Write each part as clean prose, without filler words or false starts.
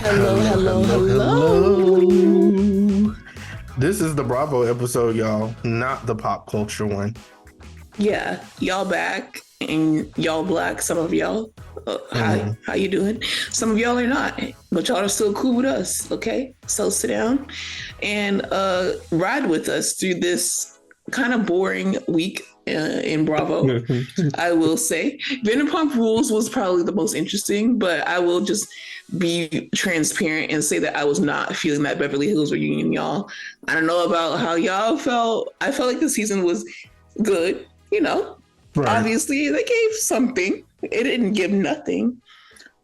Hello, hello, hello. hello. This is the Bravo episode, y'all, not the pop culture one. Yeah, y'all back and y'all black. Some of y'all, hi, Mhm. how you doing? Some of y'all are not, but y'all are still cool with us. Okay, so sit down and ride with us through this kind of boring week in Bravo. I will say Vanderpump Rules was probably the most interesting, but I will just be transparent and say that I was not feeling that Beverly Hills reunion, y'all. I don't know about how y'all felt. I felt like the season was good, you know. Right. Obviously, they gave something. It didn't give nothing,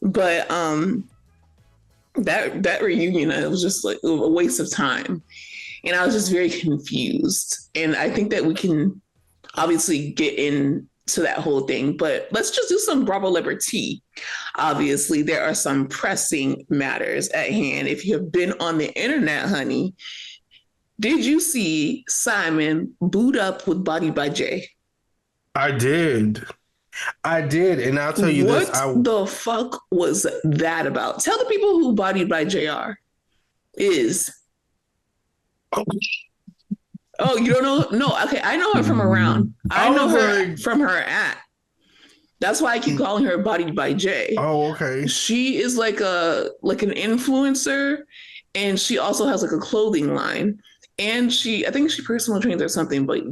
but that reunion, it was just like a waste of time, and I was just very confused. And I think that we can obviously get into that whole thing, but let's just do some Bravolebritea. Obviously, there are some pressing matters at hand. If you have been on the internet, honey, did you see Simon boot up with Body by Jay? I did. I did. And I'll tell you this. What the fuck was that about? Tell the people who Body by JR is. Oh, you don't know? No, okay. I know her from around. I I know was her like, from her act. That's why I keep calling her Body by Jay. oh, okay. She is like an influencer, and she also has like a clothing line. And I think she personal trains or something, but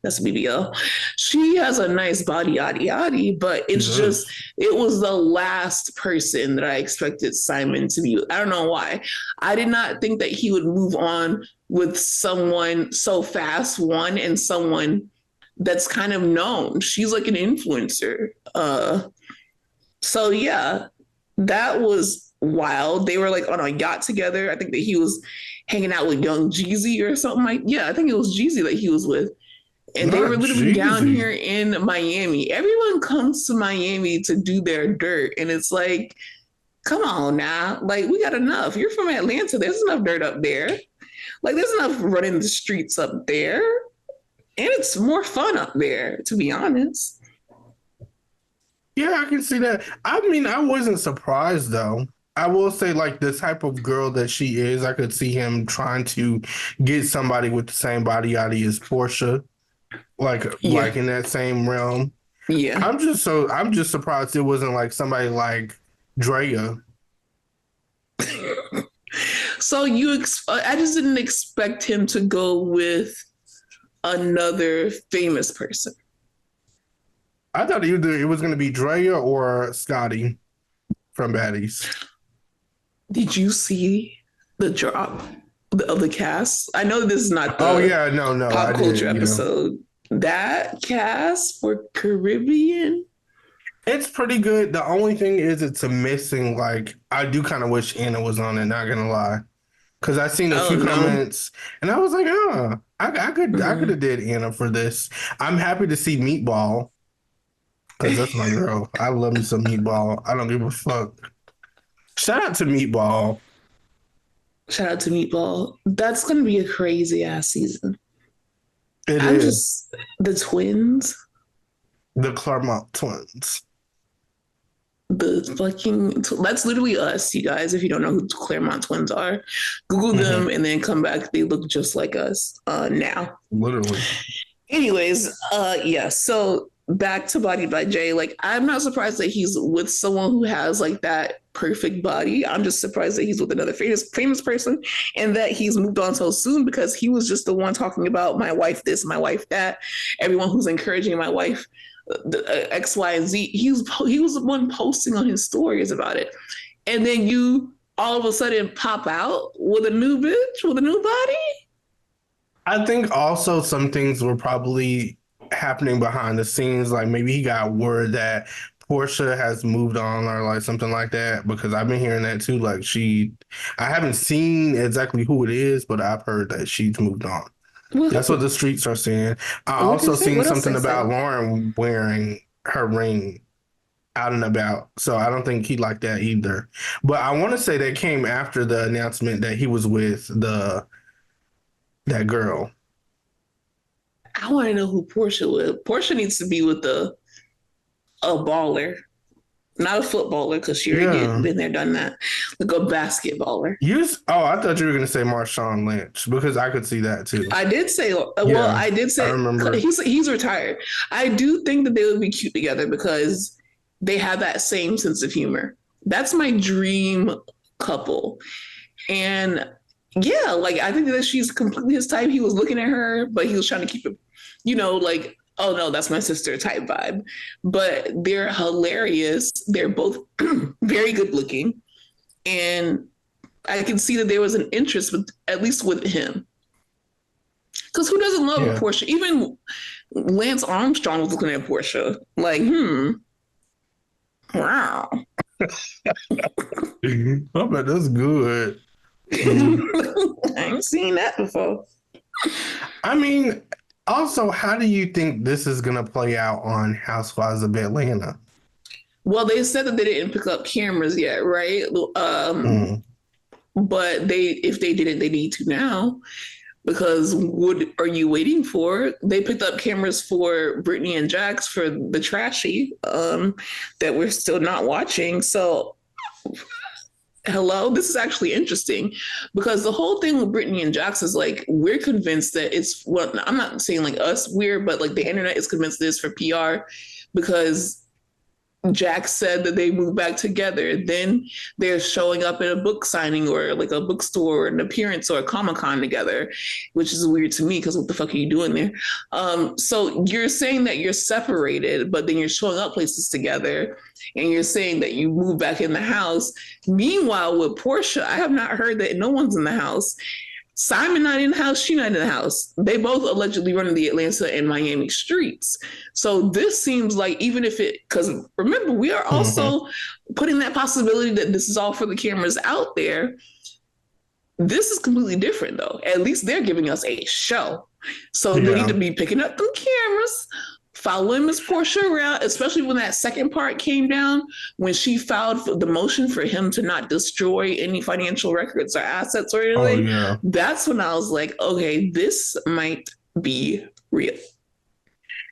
that's a BBL. She has a nice body, yaddy yaddy, but She it's just, does. it was the last person that I expected Simon to be. I don't know why. I did not think that he would move on with someone so fast, one, and someone that's kind of known. She's like an influencer. So yeah, that was wild. They were like on a yacht together. I think that he was hanging out with young Jeezy or something like. Yeah, I think it was Jeezy that he was with. And they were Not literally down Jeezy. here in Miami. Everyone comes to Miami to do their dirt. And it's like, come on now. Like, we got enough. You're from Atlanta. There's enough dirt up there. Like, there's enough running the streets up there. And it's more fun up there, to be honest. Yeah, I can see that. I mean, I wasn't surprised though. I will say, like, the type of girl that she is, I could see him trying to get somebody with the same body as Porsha, Yeah. like in that same realm. Yeah. I'm just surprised it wasn't like somebody like Drea. So I just didn't expect him to go with another famous person. I thought either it was going to be Drea or Scotty from Baddies. Did you see the drop of the cast? I know this is not Oh the yeah, no, I pop culture did. Yeah, episode. That cast for Caribbean. it's pretty good. The only thing is, it's a missing. Like, I do kind of wish Anna was on it. Not gonna lie, because I seen a Oh few no. comments and I was like, I could Mm. have did Anna for this. I'm happy to see Meatball because that's my girl. I love me some Meatball. I don't give a fuck. Shout out to Meatball. Shout out to Meatball. That's gonna be a crazy ass season. It I'm is just the twins. the Claremont twins. The fucking that's literally us, you guys. If you don't know who Claremont twins are, Google Hmm. them and then come back. They look just like us now. Literally. Anyways, yeah. So back to Body by Jay. Like, I'm not surprised that he's with someone who has like that perfect body. I'm just surprised that he's with another famous person and that he's moved on so soon because he was just the one talking about my wife this, my wife that. Everyone who's encouraging my wife X, Y, and Z. He was the one posting on his stories about it, and then you all of a sudden pop out with a new bitch with a new body. I think also some things were probably happening behind the scenes. Like maybe he got word that Portia has moved on or like something like that. Because I've been hearing that too. I haven't seen exactly who it is, but I've heard that she's moved on. That's what Well, the streets are saying. I what they also say? seen What else something they about say? Lauren wearing her ring out and about. So I don't think he liked that either. But I want to say that came after the announcement that he was with the that girl. I want to know who Portia with. Portia needs to be with a baller. Not a footballer, because she already been there, done that. Like a basketballer. I thought you were gonna say Marshawn Lynch, because I could see that too. I did say, I remember. he's retired. I do think that they would be cute together because they have that same sense of humor. That's my dream couple. And yeah, like I think that she's completely his type. He was looking at her, but he was trying to keep it, like, oh no, that's my sister type vibe. But they're hilarious. They're both very good looking. And I can see that there was an interest with, at least with him. Because who doesn't love a Porsha? Even Lance Armstrong was looking at Porsha like, wow. I bet that's good. I ain't seen that before. I mean, also, how do you think this is going to play out on Housewives of Atlanta? Well, they said that they didn't pick up cameras yet, right? But if they didn't, they need to now. Because what are you waiting for? They picked up cameras for Brittany and Jax for the trashy that we're still not watching. So, hello, this is actually interesting because the whole thing with Brittany and Jax is like, we're convinced that it's, well, I'm not saying like us, but like the internet is convinced this for PR because Jax said that they moved back together. Then they're showing up at a book signing or like a bookstore or an appearance or a Comic-Con together, which is weird to me because what the fuck are you doing there? So you're saying that you're separated, but then you're showing up places together and you're saying that you moved back in the house. Meanwhile, with Porsha, I have not heard that no one's in the house. Simon not in the house, she not in the house. They both allegedly running the Atlanta and Miami streets. So this seems like, even if because remember, we are also putting that possibility that this is all for the cameras out there. This is completely different though. At least they're giving us a show. So they need to be picking up them cameras, following Miss Porsha around, especially when that second part came down, when she filed for the motion for him to not destroy any financial records or assets or anything. Oh, yeah. That's when I was like, okay, this might be real.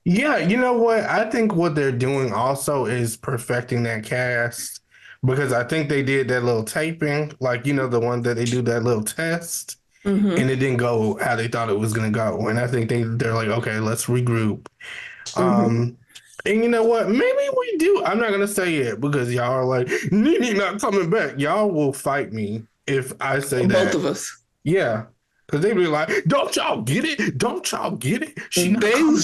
Yeah, you know what? I think what they're doing also is perfecting that cast because I think they did that little taping, like, the one that they do that little test. And it didn't go how they thought it was going to go. And I think they're like, okay, let's regroup. And you know what? Maybe we do. I'm not gonna say it because y'all are like, Nene not coming back. Y'all will fight me if I say that. Both of us. Yeah. Because they be like, don't y'all get it? Don't y'all get it? They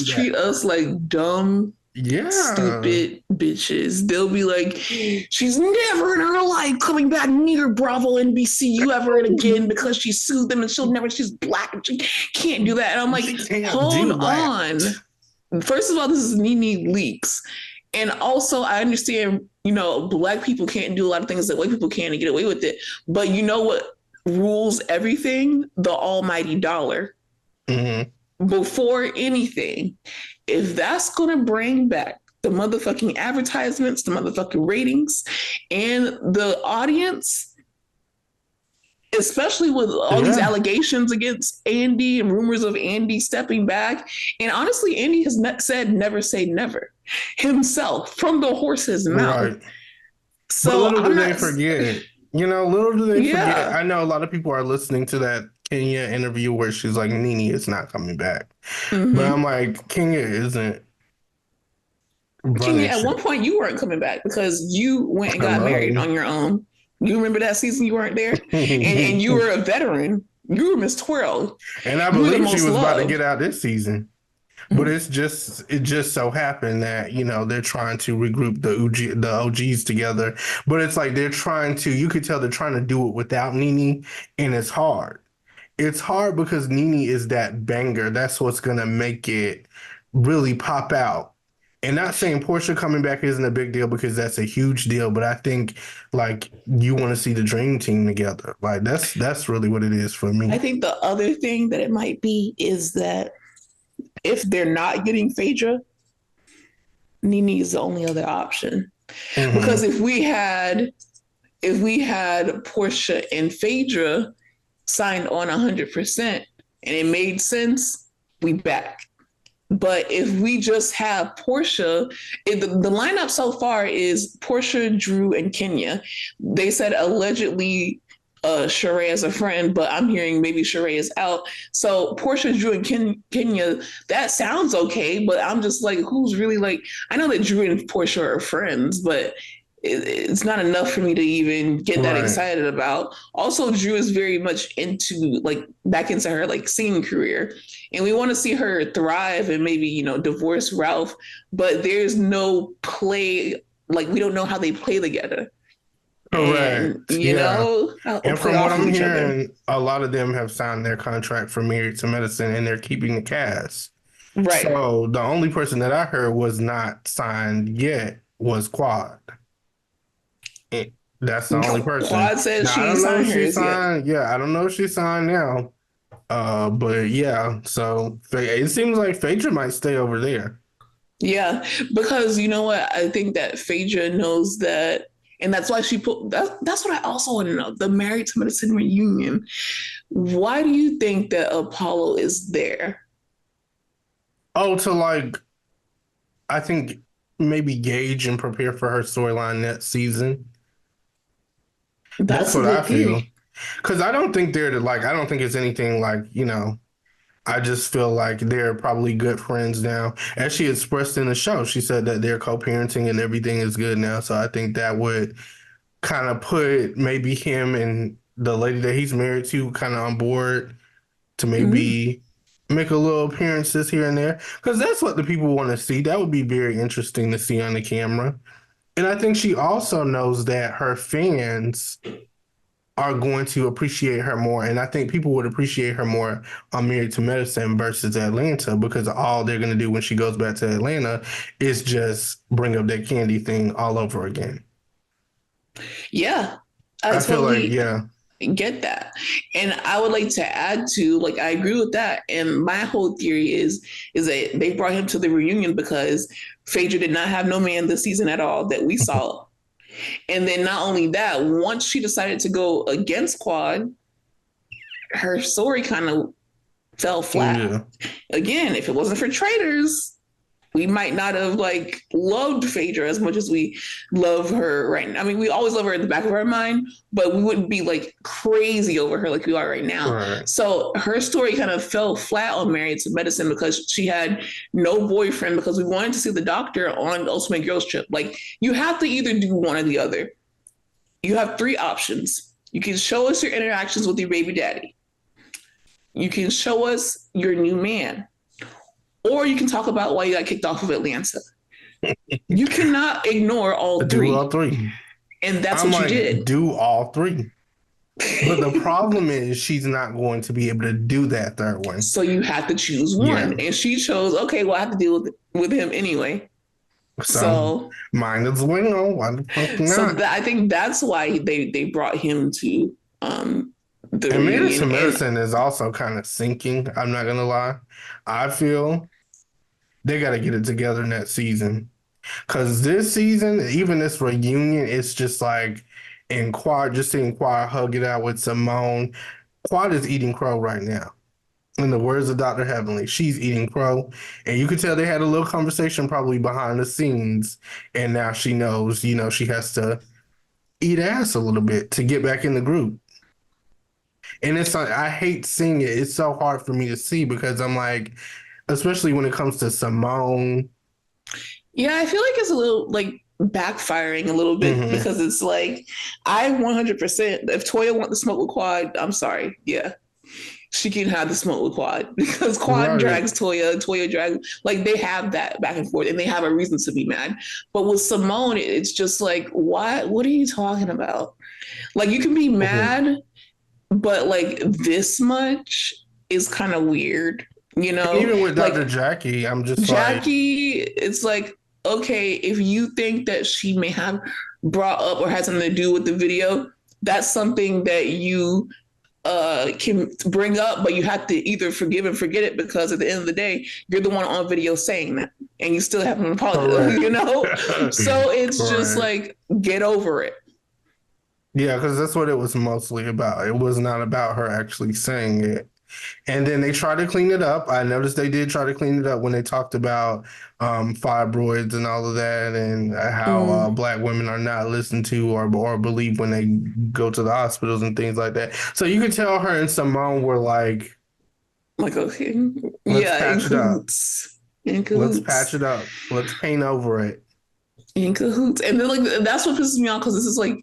treat us like dumb, stupid bitches. They'll be like, she's never in her life coming back near Bravo NBC ever again because she sued them and she's black and she can't do that. And I'm like, hold on. First of all, this is Nene Leakes. And also, I understand, Black people can't do a lot of things that white people can and get away with it. But you know what rules everything? The almighty dollar. Before anything, if that's going to bring back the motherfucking advertisements, the motherfucking ratings, and the audience, especially with all these allegations against Andy and rumors of Andy stepping back. And honestly, Andy has said never say never himself from the horse's mouth. Right. So but little do they forget. Little do they forget. I know a lot of people are listening to that Kenya interview where she's like, Nene is not coming back. But I'm like, Kenya isn't. Kenya, at one point you weren't coming back because you went and got married on your own. You remember that season you weren't there? and you were a veteran. You were Miss Twirl. And I believe she was about to get out this season. But it just so happened that, they're trying to regroup the OGs together. But it's like you could tell they're trying to do it without Nene, and it's hard. It's hard because Nene is that banger. That's what's going to make it really pop out. And not saying Porsha coming back isn't a big deal because that's a huge deal, but I think like you want to see the dream team together. Like that's really what it is for me. I think the other thing that it might be is that if they're not getting Phaedra, Nene is the only other option. Because if we had Porsha and Phaedra signed on 100% and it made sense, we back. But if we just have Porsha, the lineup so far is Porsha, Drew, and Kenya. They said allegedly Sheree as a friend, but I'm hearing maybe Sheree is out. So Porsha, Drew, and Kenya, that sounds okay, but I'm just like, who's really like, I know that Drew and Porsha are friends, but it's not enough for me to even get that excited about. Also, Drew is very much into like back into her like singing career, and we want to see her thrive and maybe divorce Ralph. But there's no play, like we don't know how they play together. And Correct. Yeah. And play from what off of I'm each other. hearing, a lot of them have signed their contract for Married to Medicine and they're keeping the cast. Right. So the only person that I heard was not signed yet was Quad. That's the only person. Quad says Now I she ain't don't know if signed she hers yet. signed. Yeah, I don't know if she signed now. But yeah, so it seems like Phaedra might stay over there. Yeah, because you know what? I think that Phaedra knows that, and that's why she put that. That's what I also want to know: the Married to Medicine reunion. Why do you think that Apollo is there? Oh, to like, I think maybe gauge and prepare for her storyline next season. That's That's a what I good feel. theory. Because I don't think they're like, I don't think it's anything like, I just feel like they're probably good friends now. As she expressed in the show, she said that they're co-parenting and everything is good now. So I think that would kind of put maybe him and the lady that he's married to kind of on board to Mm-hmm. maybe make a little appearances here and there. Because that's what the people want to see. That would be very interesting to see on the camera. And I think she also knows that her fans are going to appreciate her more. And I think people would appreciate her more on Married to Medicine versus Atlanta because all they're going to do when she goes back to Atlanta is just bring up that candy thing all over again. Yeah, I I feel like, totally yeah. get that. And I would like to add to, like, I agree with that. And my whole theory is that they brought him to the reunion because Phaedra did not have no man this season at all that we saw. And then not only that, once she decided to go against Quad, her story kind of fell flat. Yeah. Again, if it wasn't for traitors, we might not have like loved Phaedra as much as we love her right now. I mean, we always love her in the back of our mind, but we wouldn't be like crazy over her like we are right now. Right. So her story kind of fell flat on Married to Medicine because she had no boyfriend because we wanted to see the doctor on Ultimate Girls Trip. Like you have to either do one or the other. You have three options. You can show us your interactions with your baby daddy. You can show us your new man, or you can talk about why you got kicked off of Atlanta. You cannot ignore all Do all three. three. And that's I'm what you like, did. do all three. But the problem is she's not going to be able to do that third one. So you have to choose Yeah. one. And she chose, okay, well, I have to deal with him anyway. So So mine is well. Why the fuck not? I think that's why they brought him to the And Married to reunion. Medicine is also kind of sinking. I'm not gonna lie. I feel they got to get it together next season because this season, even this reunion, it's just like in Quad, just seeing Quad hug it out with Simone. Quad is eating crow right now. In the words of Dr. Heavenly, she's eating crow. And you could tell they had a little conversation probably behind the scenes. And now she knows, she has to eat ass a little bit to get back in the group. And it's like, I hate seeing it. It's so hard for me to see because I'm like, especially when it comes to Simone. Yeah, I feel like it's a little like backfiring a little bit Mm-hmm. because it's like I 100% if Toya want to smoke with Quad, I'm sorry. Yeah. She can have the smoke with Quad because Quad Right. drags Toya, Toya drags like they have that back and forth and they have a reason to be mad. But with Simone, it's just like, what are you talking about? Like you can be Mm-hmm. mad, but like this much is kind of weird, you And know? even with Dr. Like Jackie, I'm just like, Jackie, it's like, okay, if you think that she may have brought up or had something to do with the video, that's something that you can bring up, but you have to either forgive and forget it because at the end of the day, you're the one on video saying that and you still haven't apologized, correct. you know? So it's just Correct. like, get over it. Yeah, because that's what it was mostly about. It was not about her actually saying it. And then they try to clean it up. I noticed they did try to clean it up when they talked about fibroids and all of that, and how Mm, Black women are not listened to or believed when they go to the hospitals and things like that. So you can tell her and Simone were like, like, okay. let's Yeah, in patch it up. cahoots. In Let's patch cahoots. it up. Let's paint over it. In cahoots. And then, like, that's what pisses me off because this is like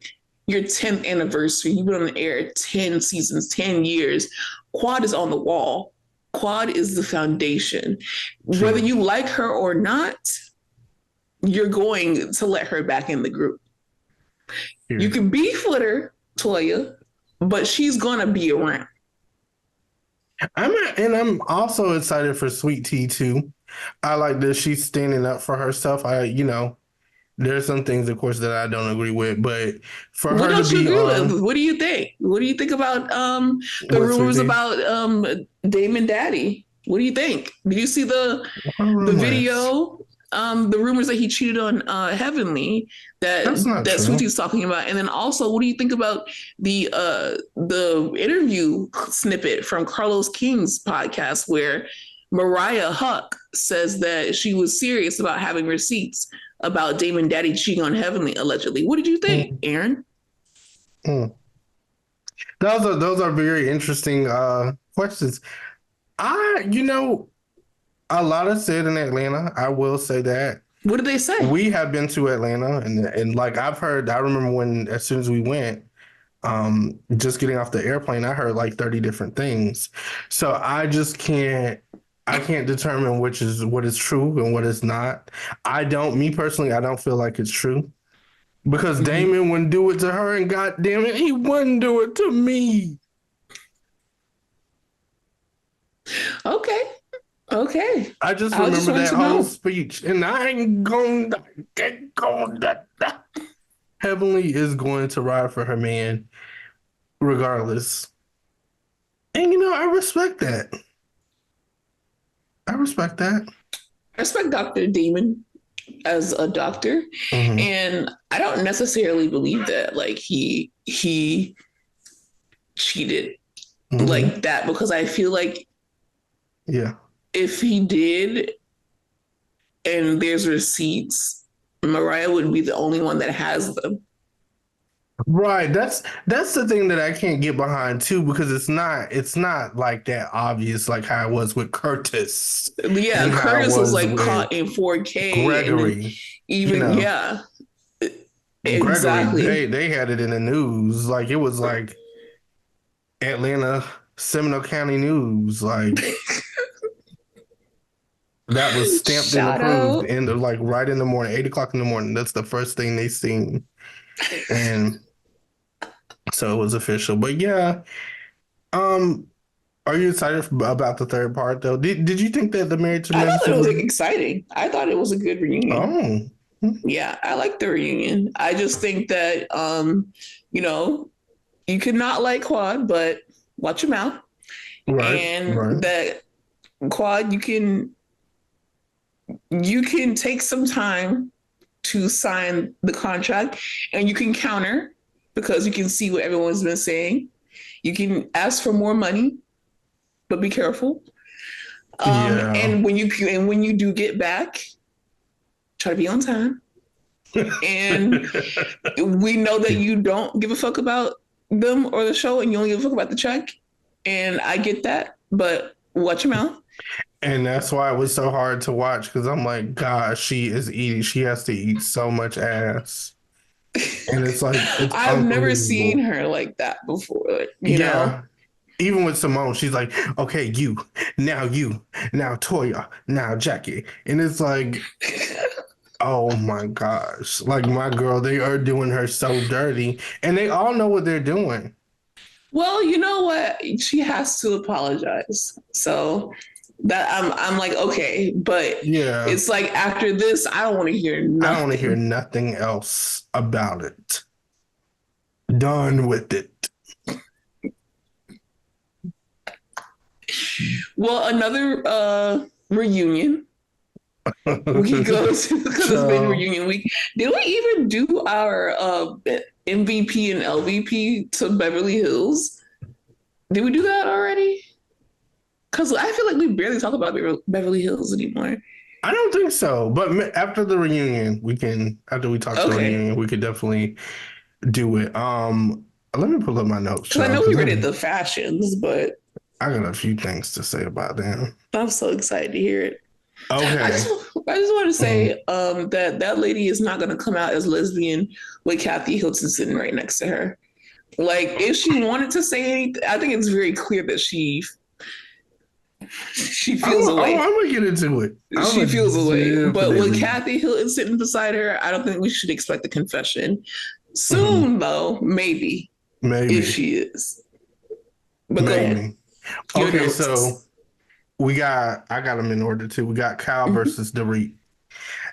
your 10th anniversary. You've been on the air 10 seasons, 10 years. Quad is on the wall. Quad is the foundation. Whether True. you like her or not, you're going to let her back in the group. You Period. can beef with her, Toya, but she's gonna be around. I'm also excited for Sweet Tea too. I like that she's standing up for herself. There's some things, of course, that I don't agree with, but for What her to don't you be agree on with? What do you think? What do you think about the with Sweet rumors Tea, about Damon Daddy? What do you think? Did you see her the rumors. video? The rumors that he cheated on Heavenly That's not that true. Sweetie's talking about, and then also, what do you think about the interview snippet from Carlos King's podcast where Mariah Huck says that she was serious about having receipts about Damon Daddy cheating on Heavenly allegedly? What did you think, Mm, Aaron? mm. Those are very interesting questions. You know, a lot is said in Atlanta. I will say that. What did they say? We have been to Atlanta, and like I've heard, I remember when as soon as we went, just getting off the airplane, I heard like 30 different things. So I can't determine which is what is true and what is not. Me personally, I don't feel like it's true because Mm-hmm. Damon wouldn't do it to her, and God damn it, he wouldn't do it to me. Okay, okay. I just I just remember wanted that to whole know. speech, and I ain't going to get going. Heavenly is going to ride for her man regardless. And I respect that. I respect that. I respect Dr. Damon as a doctor, Hmm. and I don't necessarily believe that like he cheated Hmm. like that because I feel like Yeah. if he did and there's receipts, Mariah would be the only one that has them. Right. That's the thing that I can't get behind too, because it's not like that obvious like how it was with Curtis Yeah, and how it Curtis was was like with caught in 4K, and then Gregory. You even know, yeah, Gregory, exactly. they had it in the news. Like it was like Atlanta Seminole County News. Like that was stamped and Shout approved out. in the like right in the morning, 8 o'clock in the morning. That's the first thing they seen. And so it was official. But yeah, um, are you excited about the third part though? Did you think that the Married to I thought that Medicine was like, would? exciting. I thought it was a good reunion. Oh, Yeah, I like the reunion. I just think that you know, you could not like Quad, but watch your mouth. right, And right. that Quad, you can take some time to sign the contract and you can counter because you can see what everyone's been saying. You can ask for more money, but be careful. Yeah. And when you do get back, try to be on time. And we know that you don't give a fuck about them or the show and you only give a fuck about the check. And I get that, but watch your mouth. And that's why it was so hard to watch because I'm like, gosh, she is eating. She has to eat so much ass, and it's like it's I've never seen unbelievable. her like that before, Yeah. Even with Simone, she's like, okay, now Toya, now Jackie. And it's like, oh my gosh. Like my girl, they are doing her so dirty. And they all know what they're doing. Well, you know what? She has to apologize. So that I'm like, okay, but Yeah. it's like after this, I don't want to hear I don't want to hear nothing. nothing else about it. Done with it. Well, another reunion. We go to because it's been So reunion week. Did we even do our MVP and LVP to Beverly Hills? Did we do that already? Because I feel like we barely talk about Beverly Hills anymore. I don't think so. But after the reunion, after we talk to the Okay. reunion, we could definitely do it. Let me pull up my notes, Because I child, know we because rated the fashions, but I got a few things to say about them. I'm so excited to hear it. Okay. I just want to say that lady is not going to come out as lesbian with Kathy Hilton sitting right next to her. Like, if she wanted to say anything, I think it's very clear that she feels I'm away. gonna get into it. She feels away. But with Definitely. Kathy Hilton sitting beside her, I don't think we should expect a confession. Mhm. Soon, though, maybe, if Maybe. she is. But go ahead. Maybe. Your Okay, so notes. I got them in order too. We got Kyle Mhm. versus Dorit.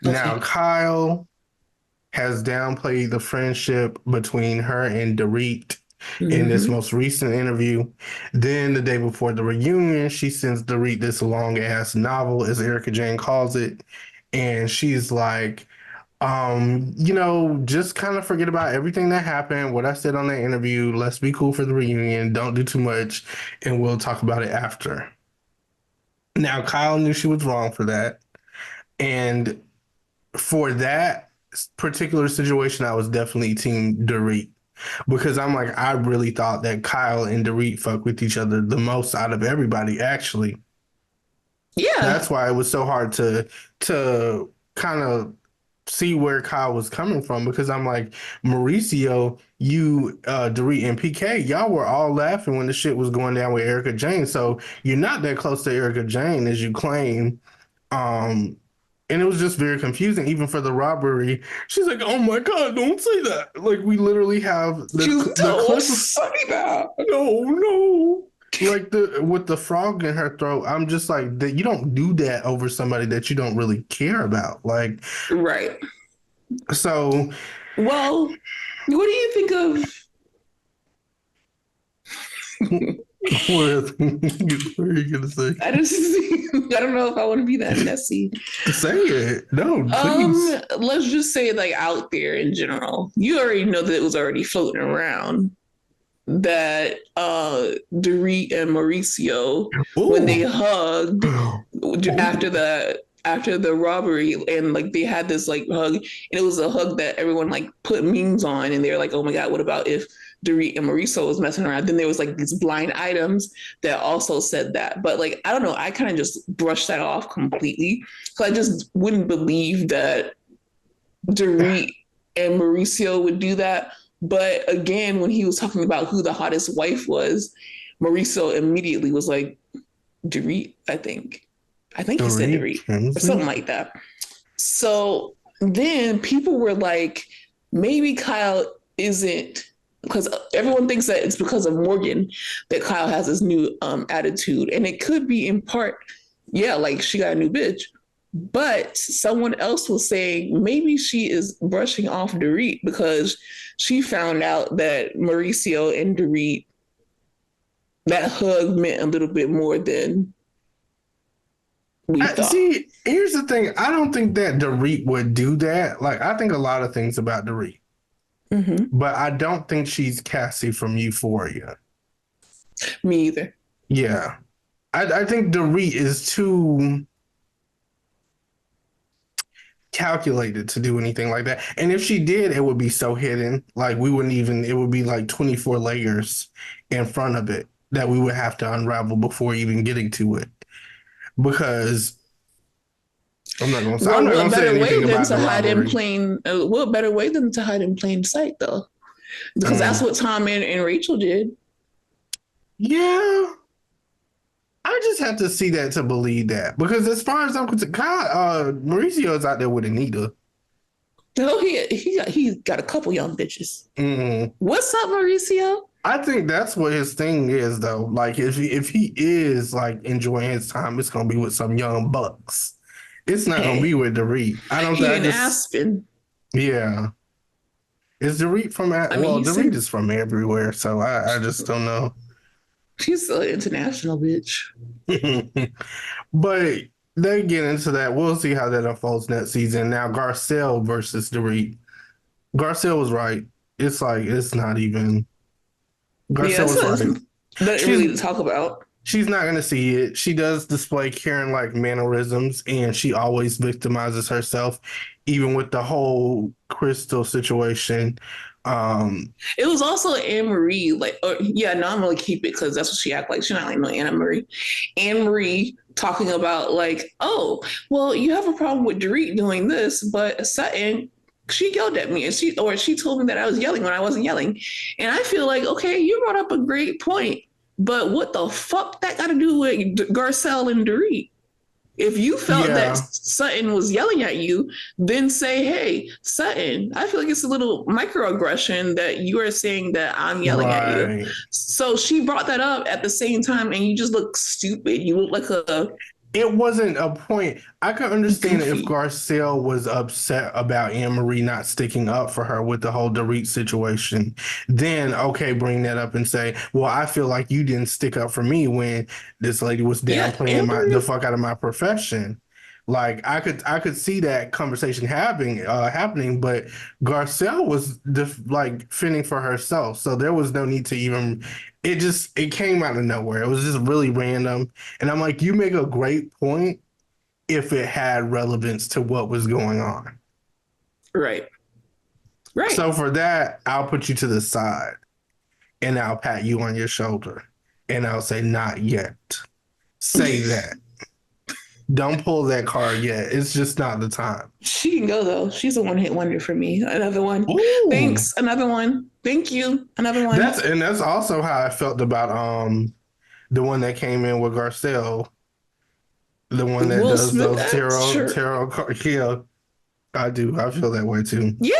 Now, Okay. Kyle has downplayed the friendship between her and Dorit in this Mm-hmm. most recent interview. Then the day before the reunion, she sends Dorit this long ass novel, as Erica Jane calls it. And she's like, just kind of forget about everything that happened, what I said on that interview. Let's be cool for the reunion. Don't do too much, and we'll talk about it after. Now, Kyle knew she was wrong for that. And for that particular situation, I was definitely team Dorit because I'm like, I really thought that Kyle and Dorit fuck with each other the most out of everybody, actually. Yeah. That's why it was so hard to kind of see where Kyle was coming from because I'm like, Mauricio, you, Dorit, and PK, y'all were all laughing when the shit was going down with Erica Jane. So you're not that close to Erica Jane as you claim. Um, and it was just very confusing, even for the robbery. She's like, "Oh my god, don't say that!" Like we literally have You the don't clip. say that. No, no. Like the with the frog in her throat, I'm just like that. You don't do that over somebody that you don't really care about. Like Right. so, Well, what do you think of what are you gonna say? I just I don't know if I want to be that messy. Say it. No, please. Let's just say like out there in general. You already know that it was already floating around that Dorit and Mauricio when they Oh, hugged oh, after the robbery and like they had this like hug and it was a hug that everyone like put memes on and they're like, oh my god, what about if Dorit and Mauricio was messing around? Then there was like these blind items that also said that. But like I don't know, I kind of just brushed that off completely. So I just wouldn't believe that Dorit and Mauricio would do that. But again, when he was talking about who the hottest wife was, Mauricio immediately was like, Dorit, I think. I think he said Dorit Dorit or something Kensley. like that. So then people were like, maybe Kyle isn't because everyone thinks that it's because of Morgan that Kyle has this new attitude. And it could be in part, yeah, like she got a new bitch. But someone else was saying maybe she is brushing off Dorit because she found out that Mauricio and Dorit, that hug meant a little bit more than we thought. See, here's the thing. I don't think that Dorit would do that. Like, I think a lot of things about Dorit, Mm-hmm. but I don't think she's Cassie from Euphoria. Me either. Yeah. I think Dorit is too calculated to do anything like that. And if she did, it would be so hidden. Like, we wouldn't even, it would be like 24 layers in front of it that we would have to unravel before even getting to it. Because I'm Well, not gonna what say better way anything than about to the hide in robbery. plain? What better way than to hide in plain sight, though? Because that's Mm. what Tom and Rachel did. Yeah, I just have to see that to believe that. Because as far as I'm concerned, Mauricio's out there with Anita. No, he got a couple young bitches. Mm. What's up, Mauricio? I think that's what his thing is, though. Like, if he is like enjoying his time, it's gonna be with some young bucks. It's not gonna be Hey, with Dorit. I don't think he I in just Aspen. yeah. Is Dorit from I mean, Dorit is from everywhere, so I just don't know. she's an international bitch. But they get into that. We'll see how that unfolds next season. Now, Garcelle versus Dorit. Garcelle was right. It's like it's not even. Yeah, Garcelle so was it's right. nothing She's really to talk about. She's not going to see it. She does display Karen-like mannerisms, and she always victimizes herself, even with the whole Crystal situation. It was also Anne Marie, like, yeah, no, I'm gonna keep it because that's what she act like. She's not like no Anna Marie. Anne Marie talking about like, oh, well, you have a problem with Dorit doing this, but Sutton, she yelled at me and she told me that I was yelling when I wasn't yelling. And I feel like, okay, you brought up a great point, but what the fuck that got to do with Garcelle and Dorit? If you felt that yeah, Sutton was yelling at you, then say, hey, Sutton, I feel like it's a little microaggression that you are saying that I'm yelling at you. right. So she brought that up at the same time, and you just look stupid. You look like a It wasn't a point. I could understand if goofy. Garcelle was upset about Anne Marie not sticking up for her with the whole Dorit situation. Then, okay, bring that up and say, well, I feel like you didn't stick up for me when this lady was Yeah, downplaying the fuck out of my profession. Like I could see that conversation happening, but Garcelle was like fending for herself, so there was no need to even. It came out of nowhere. It was just really random, and I'm like, you make a great point if it had relevance to what was going on. right, right. So for that, I'll put you to the side, and I'll pat you on your shoulder, and I'll say, not yet. Say that. Don't pull that card yet. It's just not the time. She can go though. She's a one-hit wonder for me. Another one. Ooh. Thanks. Another one. Thank you. Another one. That's also how I felt about the one that came in with Garcelle, the one that Will does Smith those X? Sure. tarot cards. Yeah, I do. I feel that way too. Yeah,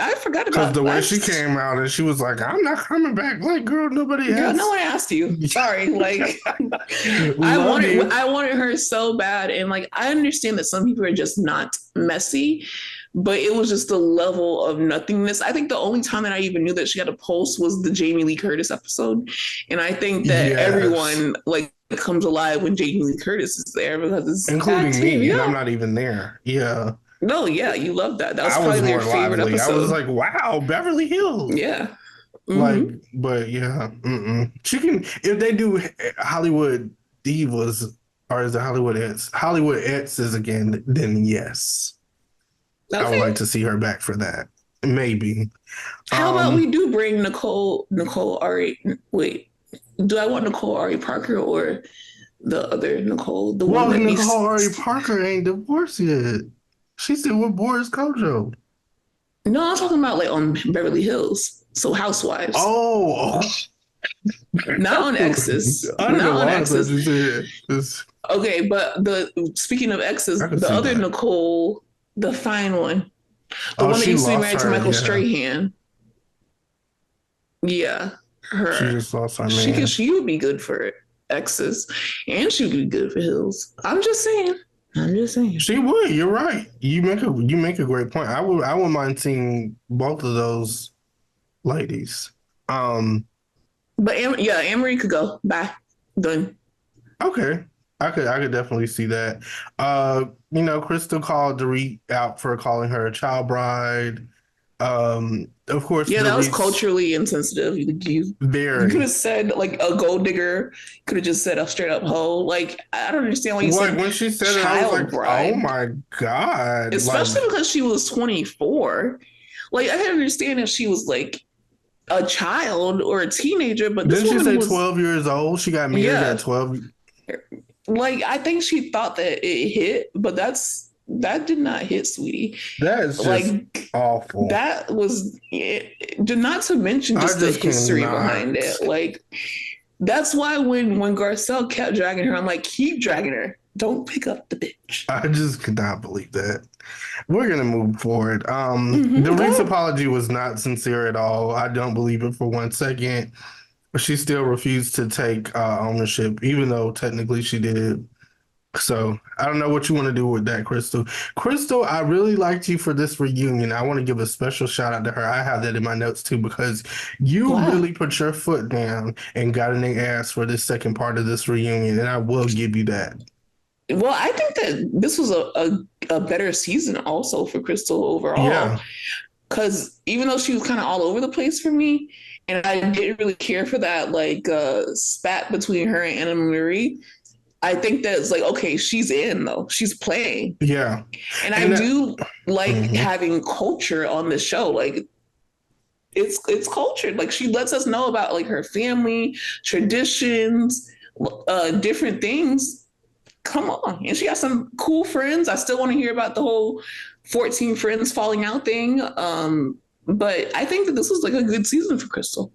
I forgot Because about the way that. she came out and she was like, "I'm not coming back." Like, girl, nobody Girl, no has. one asked you. Sorry. Like Love you. I wanted her so bad. And like I understand that some people are just not messy, but it was just the level of nothingness. I think the only time that I even knew that she had a pulse was the Jamie Lee Curtis episode. And I think that Yes, everyone like comes alive when Jamie Lee Curtis is there because it's including me, and I'm Activia. not even there. Yeah, No, yeah, you love that. That was I was probably their more favorite lively. I was episode. like, "Wow, Beverly Hills." Yeah. Like, Mm-hmm. but yeah, mm-mm. She can if they do Hollywood Divas or is it Hollywood X? Hollywood X's again, then yes, I would Okay. like to see her back for that. Maybe. How about we Um, do bring Nicole Ari? Wait, do I want Nicole Ari Parker or the other Nicole, the one well, that Nicole needs? Ari Parker ain't divorced yet. She's still with Boris Kojo. No, I'm talking about like on Beverly Hills. So Housewives, Oh, not on oh. Exes, I don't not know on why I thought Exes. you said this. Okay, but the speaking of I Exes, could the see other that. Nicole, the fine one, the Oh, one that she used to be lost married to her. Michael Yeah, Strahan, yeah, she her. just lost her man. She would be good for Exes, and she would be good for Hills. I'm just saying. I'm just saying. She would. You're right. You make a great point. I wouldn't mind seeing both of those ladies. Um, But yeah, Amory could go. Bye. Done. okay. I could definitely see that. Crystal called Dorit out for calling her a child bride. Of course, Yeah, that was Dorit's culturally insensitive. You could have very said like a gold digger. Could have just said a straight up hoe. Like I don't understand why you like said when she said it, I was child like, oh bride, my God. Like, especially because she was 24. Like I can understand if she was like a child or a teenager, but this didn't she woman say was 12 years old? She got married at yeah. 12. Like I think she thought that it hit, but that did not hit, sweetie. That is just Like awful. that was not to mention I just the just history behind cannot. it. Like that's why when Garcelle kept dragging her, I'm like, keep dragging her. Don't pick up the bitch. I just could not believe that. We're gonna move forward. Mm-hmm, go Dorit's ahead. apology was not sincere at all. I don't believe it for 1 second. She still refused to take ownership, even though technically she did. So I don't know what you want to do with that, Crystal. Crystal, I really liked you for this reunion. I want to give a special shout out to her. I have that in my notes too because you Wow. really put your foot down and got in the ass for this second part of this reunion, and I will give you that. Well, I think that this was a better season also for Crystal overall. Yeah, Because even though she was kind of all over the place for me, And I didn't really care for that like spat between her and Anna Marie. I think that it's like, okay, she's in though. She's playing. Yeah. And I And do like mhm. having culture on the show. Like it's cultured. Like she lets us know about like her family, traditions, different things. Come on. And she has some cool friends. I still want to hear about the whole 14 friends falling out thing. But I think that this was like a good season for Crystal.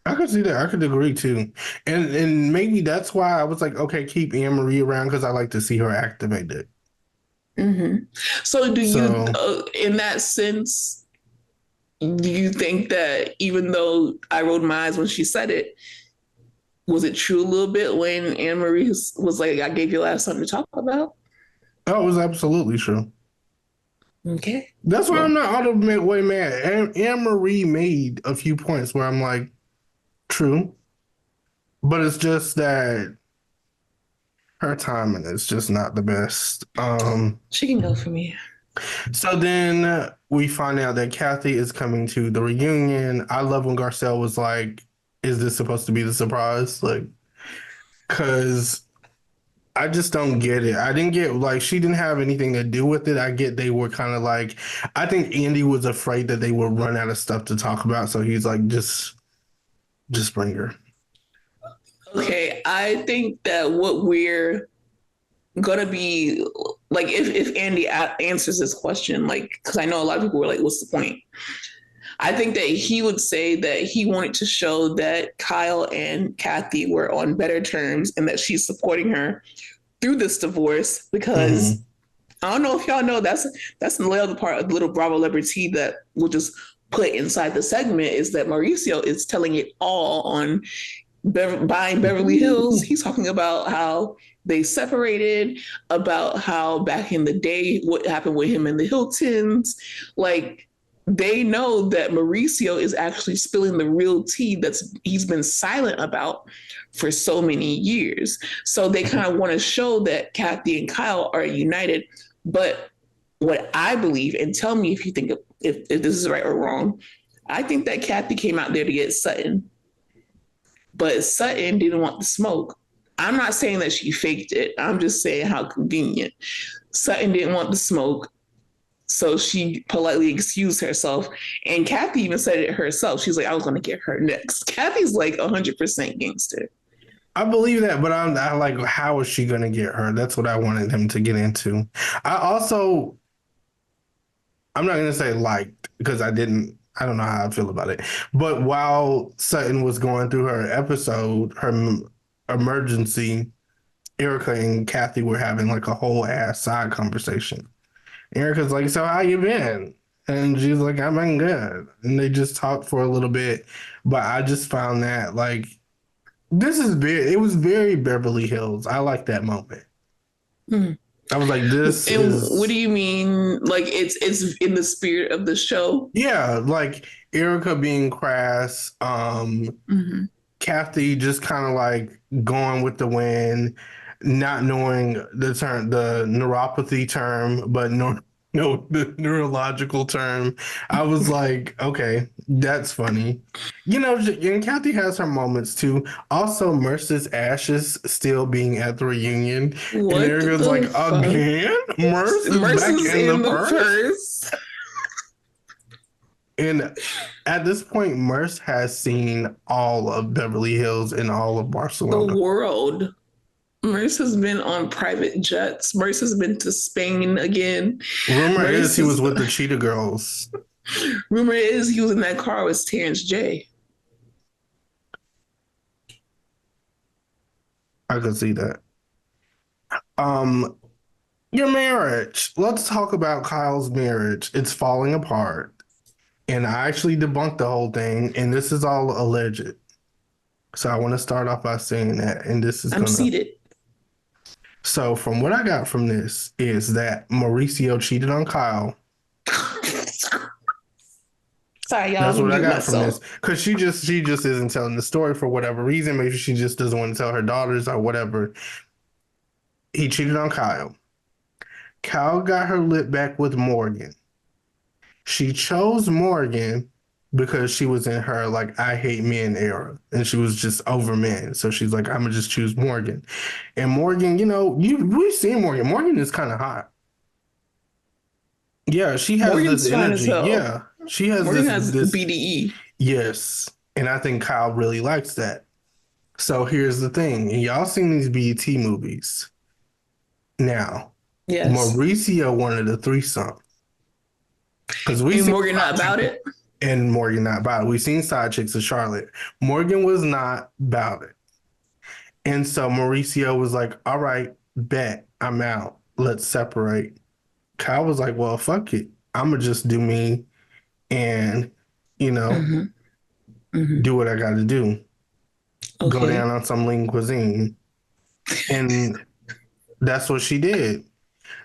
I could see that. I could agree too. And maybe that's why I was like, okay, keep Anne Marie around because I like to see her activated. Mm-hmm. So, do you, So in that sense, do you think that even though I rolled my eyes when she said it, was it true a little bit when Anne Marie was like, "I gave you last something to talk about"? that was absolutely true. Okay, That's why I'm well, not all the way mad. Anne Marie made a few points where I'm like, true, but it's just that her timing is just not the best. she can go for me. So then we find out that Kathy is coming to the reunion. I love when Garcelle was like, "Is this supposed to be the surprise?" Like, because I just don't get it. I didn't get like she didn't have anything to do with it. I get they were kind of like I think Andy was afraid that they would run out of stuff to talk about, so he's like, just bring her. Okay, I think that what we're gonna be like, if Andy answers this question, like, because I know a lot of people were like, "What's the point?" I think that he would say that he wanted to show that Kyle and Kathy were on better terms and that she's supporting her through this divorce because Mm-hmm. I don't know if y'all know that's the little part of the little Bravolebritea that we'll just put inside the segment is that Mauricio is telling it all on buying Beverly Hills. He's talking about how they separated, about how back in the day, what happened with him and the Hiltons. Like, they know that Mauricio is actually spilling the real tea that's he's been silent about for so many years. So they kind of want to show that Kathy and Kyle are united. But what I believe, and tell me if you think if this is right or wrong, I think that Kathy came out there to get Sutton, but Sutton didn't want the smoke. I'm not saying that she faked it. I'm just saying how convenient. Sutton didn't want the smoke. So she politely excused herself. And Kathy even said it herself. She's like, I was going to get her next. Kathy's like 100% gangster. I believe that, but I like how is she gonna get her? That's what I wanted him to get into. I also I'm not gonna say liked because I didn't. I don't know how I feel about it. But while Sutton was going through her episode, her emergency, Erica and Kathy were having like a whole ass side conversation. Erica's like, "So how you been?" And she's like, "I've been good." And they just talked for a little bit. But I just found that like this is very. It was very Beverly Hills. I like that moment. Mm. I was like, "This And what do is." you mean? Like it's in the spirit of the show? Yeah, like Erica being crass, Mm-hmm. Kathy just kind of like going with the wind, not knowing the term, the neuropathy term, but no, the neurological term. I was like, okay, that's funny. You know, and Kathy has her moments too. Also, Merce's ashes still being at the reunion, and What Erica's like, the fuck? again, Merce is back Mercy's in the in the purse. purse. And at this point, Merce has seen all of Beverly Hills and all of The Barcelona. world. Merce has been on private jets. Merce has been to Spain again. Rumor is Merce he was is with the Cheetah Girls. rumor is he was in that car with Terrence J. I could see that. Um, your marriage. Let's talk about Kyle's marriage. It's falling apart. And I actually debunked the whole thing, and this is all alleged. So I want to start off by saying that, and this is I'm gonna. seated. So from what I got from this is that Mauricio cheated on Kyle. Sorry, y'all. That's I'm what I mute got from this myself. because she just isn't telling the story for whatever reason. Maybe she just doesn't want to tell her daughters or whatever. He cheated on Kyle. Kyle got her lip back with Morgan. She chose Morgan, because she was in her like I hate men era and she was just over men. So she's like, I'm gonna just choose Morgan. And Morgan, we've seen Morgan. Morgan is kind of hot. Yeah, she has this Morgan's fine as energy. hell. Yeah. She has Morgan this has this BDE. yes. And I think Kyle really likes that. So here's the thing. And y'all seen these BET movies. Now, Yes. Mauricio wanted a threesome. Because we And seen Morgan not about it. and Morgan not about it. We've seen Side Chicks of Charlotte. Morgan was not about it. And so Mauricio was like, all right, bet, I'm out. Let's separate. Kyle was like, well, fuck it. I'm going to just do me and, you know, Mm-hmm. Mm-hmm. do what I got to do. Go Okay. down on some lean cuisine. And that's what she did.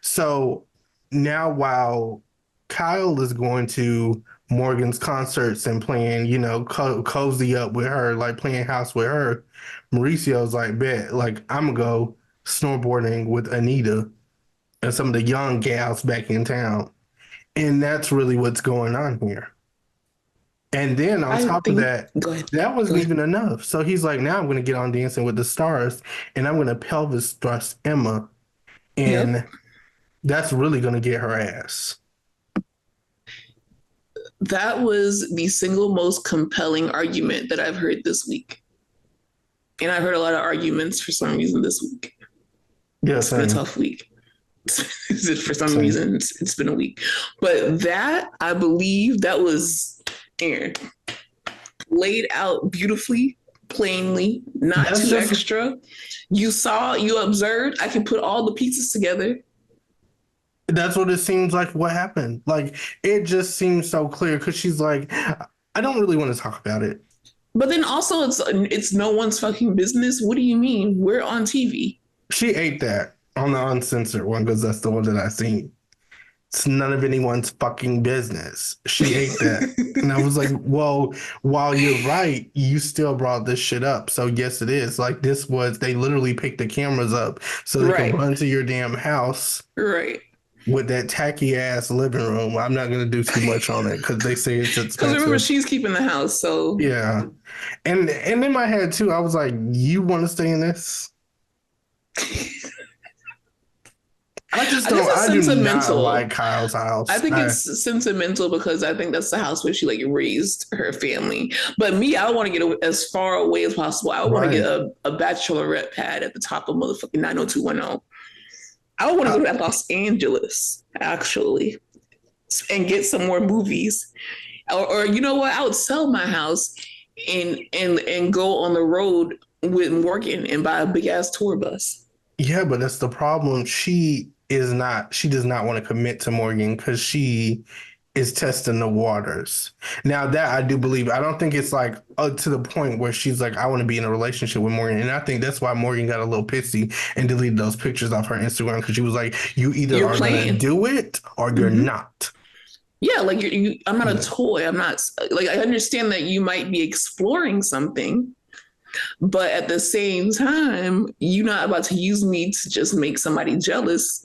So now while Kyle is going to Morgan's concerts and playing, cozy up with her, like playing house with her, Mauricio's like, bet, like, I'm gonna go snowboarding with Anita and some of the young gals back in town. And that's really what's going on here. And then on I top of think. that, Go ahead. that Go wasn't ahead. even enough. So he's like, now I'm going to get on Dancing with the Stars and I'm going to pelvis thrust Emma. Yep. And that's really going to get her ass. That was the single most compelling argument that I've heard this week. And I've heard a lot of arguments for some reason this week. Yeah, It's been a same. tough week. For some Same. reason, it's been a week. But that, I believe, that was Aaron laid out beautifully, plainly, not That's too just extra. You observed, I can put all the pieces together. that's what it seems like what happened. Like it just seems so clear because she's like, I don't really want to talk about it. But then also it's no one's fucking business. What do you mean? We're on TV. She ate that on the uncensored one because that's the one that I seen. It's none of anyone's fucking business. She ate that. And I was like, well, while you're right, you still brought this shit up. So yes, it is. Like they literally picked the cameras up so they could Right. run to your damn house Right. with that tacky ass living room. I'm not gonna do too much on it because they say it's Because remember, expensive. she's keeping the house, so Yeah. And in my head too, I was like, you want to stay in this? I just I guess don't. it's I do not sentimental. like Kyle's house. I think it's sentimental because I think that's the house where she like raised her family. But me, I want to get as far away as possible. I want to get right. a bachelorette pad at the top of motherfucking 90210. I want to go to Los Angeles, actually, and get some more movies. Or you know what? I would sell my house and go on the road with Morgan and buy a big ass tour bus. Yeah, but that's the problem. She does not want to commit to Morgan because she is testing the waters. Now that I do believe, I don't think it's like to the point where she's like, I want to be in a relationship with Morgan. And I think that's why Morgan got a little pissy and deleted those pictures off her Instagram because she was like, you either You're are going to playing. do it or you're Mm-hmm. not. Yeah, like I'm not a toy. I'm not like I understand that you might be exploring something, but at the same time, you're not about to use me to just make somebody jealous.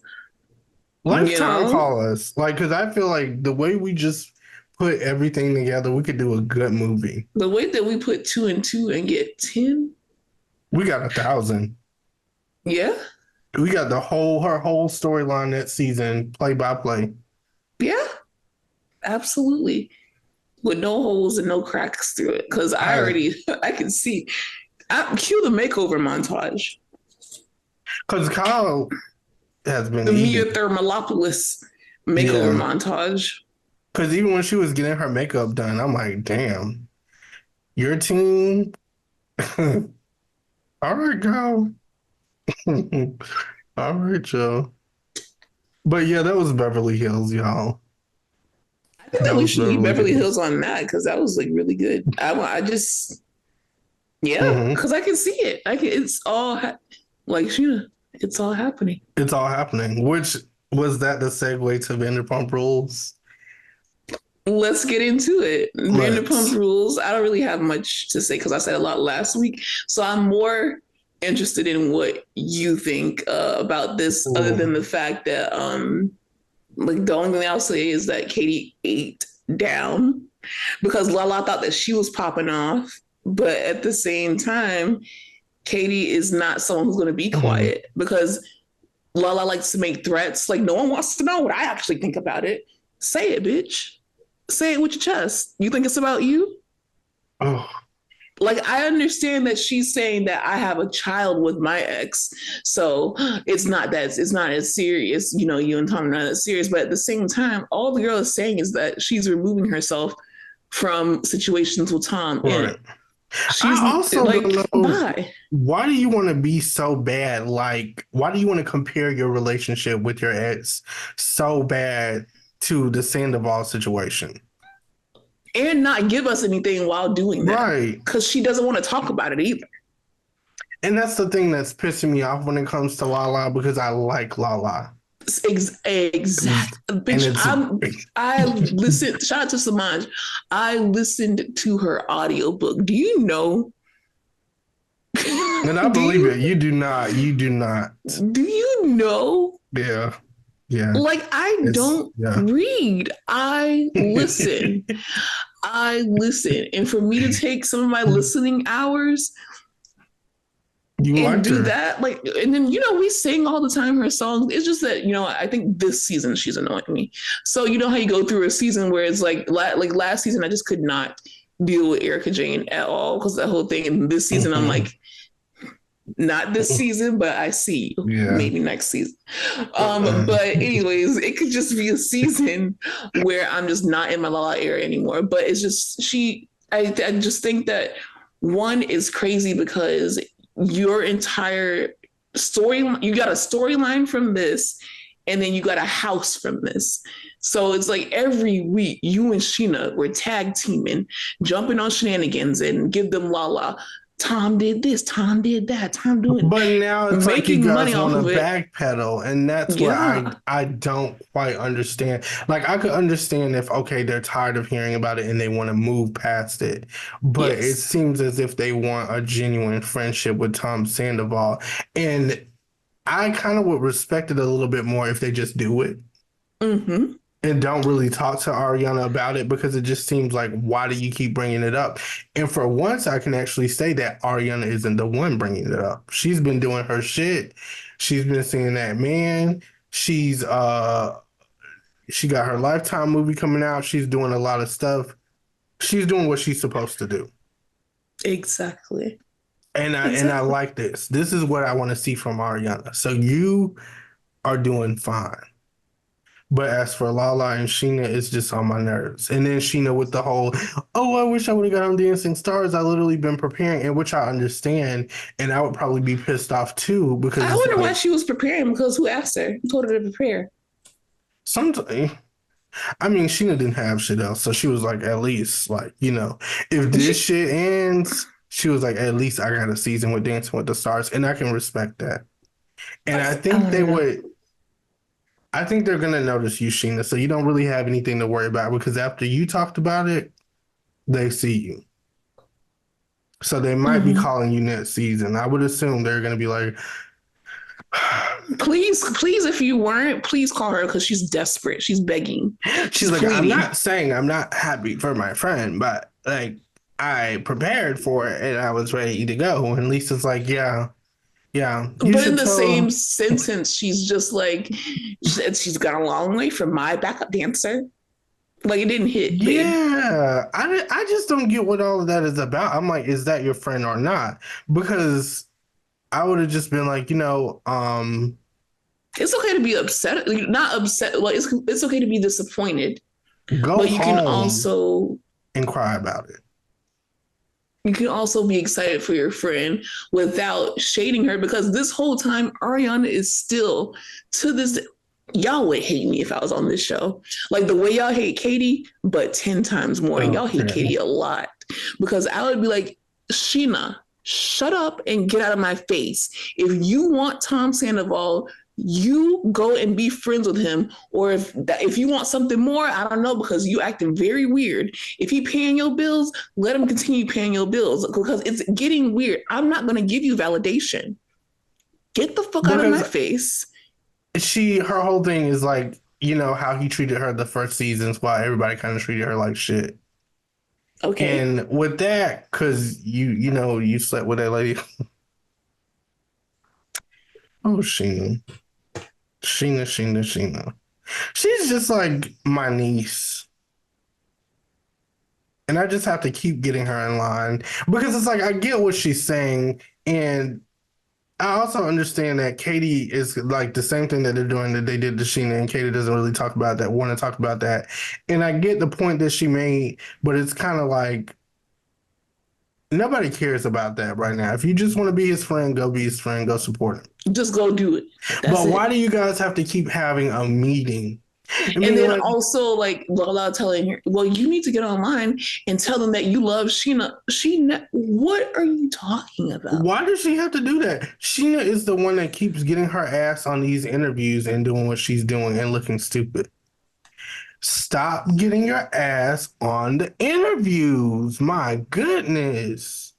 You Lifetime know, call us. Like, because I feel like the way we just put everything together, we could do a good movie. the way that we put 2 and 2 and get 10. We got 1,000. Yeah, We got her whole storyline that season, play by play. yeah, absolutely, with no holes and no cracks through it. Because I can see. Cue the makeover montage. Because Kyle has been The Mia eating. Thermalopoulos makeover Yeah. montage. Because even when she was getting her makeup done, I'm like, damn, your team. All right, girl. All right, Joe. But yeah, that was Beverly Hills, y'all. I think That that we was should leave Beverly Hills. Hills on that because that was like really good. I just yeah, Mm-hmm. because I can see it. It's all like Sheena. It's all happening. It's all happening. Which was that the segue to Vanderpump Rules? Let's get into it. Vanderpump Let's. Rules. I don't really have much to say because I said a lot last week. So I'm more interested in what you think about this, other Ooh. than the fact that like the only thing I'll say is that Katie ate down. because Lala thought that she was popping off, but at the same time, Katie is not someone who's going to be Mhm. quiet because Lala likes to make threats. Like, no one wants to know what I actually think about it. Say it, bitch. Say it with your chest. You think it's about you? Oh, Like, I understand that she's saying that I have a child with my ex, so it's not as serious. You know, you and Tom are not as serious, but at the same time, all the girl is saying is that she's removing herself from situations with Tom, and right. she's I also like, don't know, bye. why do you want to be so bad? Like, why do you want to compare your relationship with your ex so bad to the Sandoval situation? And not give us anything while doing that Right. because she doesn't want to talk about it either. And that's the thing that's pissing me off when it comes to Lala because I like Lala. Exact, And bitch. it's I listened. Shout out to Samaj. I listened to her audiobook. Do you know? and I do believe it. you You do not. do you know? Yeah. Yeah. Like, I It's don't yeah. read. I listen. I listen, and for me to take some of my listening hours You and liked do her. that, like, and then we sing all the time her songs. It's just that I think this season she's annoying me. So you know how you go through a season where it's like last season I just could not deal with Erica Jane at all because that whole thing. And this season I'm Mhm. like, not this season, but I see you Yeah. maybe next season. But anyways, it could just be a season where I'm just not in my La La area anymore. But it's just I just think that one is crazy because your entire story, you got a storyline from this, and then you got a house from this. So it's like every week you and Sheena were tag teaming, jumping on shenanigans and give them La La. Tom did this, Tom did that, Tom doing, But now it's like you making money guys off want to of it. backpedal, and that's what I Yeah. I don't quite understand. Like I could understand if okay, they're tired of hearing about it and they want to move past it, but it Yes. seems as if they want a genuine friendship with Tom Sandoval, and I kind of would respect it a little bit more if they just do it Mm-hmm. and don't really talk to Ariana about it because it just seems like why do you keep bringing it up? And for once, I can actually say that Ariana isn't the one bringing it up. She's been doing her shit. She's been seeing that man. She's she got her Lifetime movie coming out. She's doing a lot of stuff. She's doing what she's supposed to do. Exactly. And I Exactly. like this. This is what I want to see from Ariana. So you are doing fine. But as for Lala and Sheena, it's just on my nerves. And then Sheena with the whole, oh, I wish I would have got on Dancing Stars. I literally been preparing, and which I understand. And I would probably be pissed off too because I it's wonder why like she was preparing because who asked her? Who told her to prepare? sometimes, I mean, Sheena didn't have shit else. So she was like, at least, like, if this She, shit ends, she was like, at least I got a season with Dancing with the Stars. And I can respect that. And I I think they don't know. would. I think they're gonna notice you, Sheena, so you don't really have anything to worry about because after you talked about it, they see you. So they might be Mm-hmm. calling you next season. I would assume they're going to be like, Please, if you weren't, please call her because she's desperate. She's begging. she's She's like, I'm pleading. not saying I'm not happy for my friend, but like I prepared for it and I was ready to go. And Lisa's like, yeah, yeah, you But in should the same tell. sentence, she's just like, she's got a long way from my backup dancer. Like, it didn't hit, babe. Yeah, I just don't get what all of that is about. I'm like, is that your friend or not? Because I would have just been like, It's okay to be upset, not upset. Like, it's okay to be disappointed, go but home and cry about it. you can also be excited for your friend without shading her because this whole time Ariana is still to this. Y'all would hate me if I was on this show. Like the way y'all hate Katie, but 10 times more. And y'all hate Okay. Katie a lot because I would be like, Sheena, shut up and get out of my face. If you want Tom Sandoval, you go and be friends with him. Or if you want something more, I don't know, because you acting very weird. If he paying your bills, let him continue paying your bills because it's getting weird. I'm not going to give you validation. Get the fuck out of my Because face. her whole thing is like, how he treated her the first seasons while everybody kind of treated her like shit. Okay. And with that, because you slept with that lady. Oh, Sheena. She's just like my niece. And I just have to keep getting her in line because it's like I get what she's saying. And I also understand that Katie is like the same thing that they're doing that they did to Sheena, and Katie doesn't really talk about that, want to talk about that. And I get the point that she made, but it's kind of like nobody cares about that right now. If you just want to be his friend, go be his friend, go support him. Just go do it. That's But it. why do you guys have to keep having a meeting? And then like, also like Lala telling her, well, you need to get online and tell them that you love Sheena. Sheena, what are you talking about? Why does she have to do that? Sheena is the one that keeps getting her ass on these interviews and doing what she's doing and looking stupid. Stop getting your ass on the interviews. My goodness.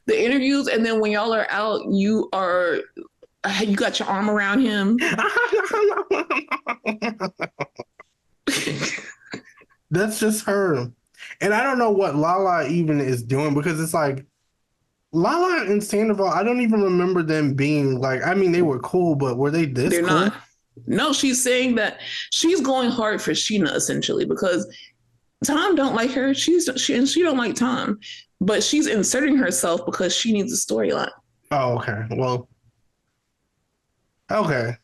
The interviews, and then when y'all are out, you got your arm around him. That's just her. And I don't know what Lala even is doing because it's like Lala and Sandoval, I don't even remember them being like, I mean, they were cool, but were they this They're cool? not. No, she's saying that she's going hard for Sheena essentially because Tom don't like her. She don't like Tom, but she's inserting herself because she needs a storyline. Oh, okay. Well, okay.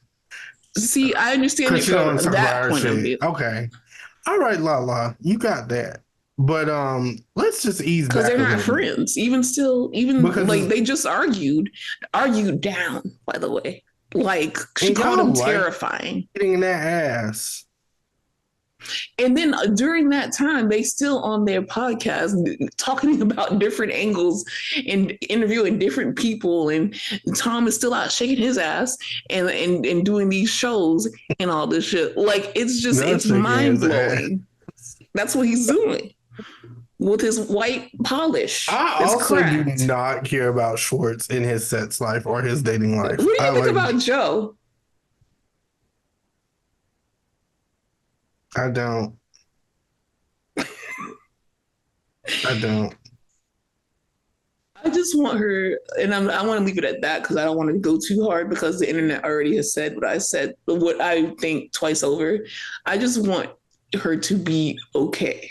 See, I understand it from that point of view. Okay. All right, Lala, you got that. But let's just ease back. Because they're not friends. Even because like they just argued down, by the way. Like she called him terrifying. Getting that ass. And then during that time, they still on their podcast talking about different angles and interviewing different people. And Tom is still out shaking his ass and doing these shows and all this shit. Like it's mind blowing. That's what he's doing with his white polish. I also do not care about Schwartz in his sex life or his dating life. What do you think about Joe? I don't. I just want her, and I want to leave it at that because I don't want to go too hard because the internet already has said what I think twice over. I just want her to be okay.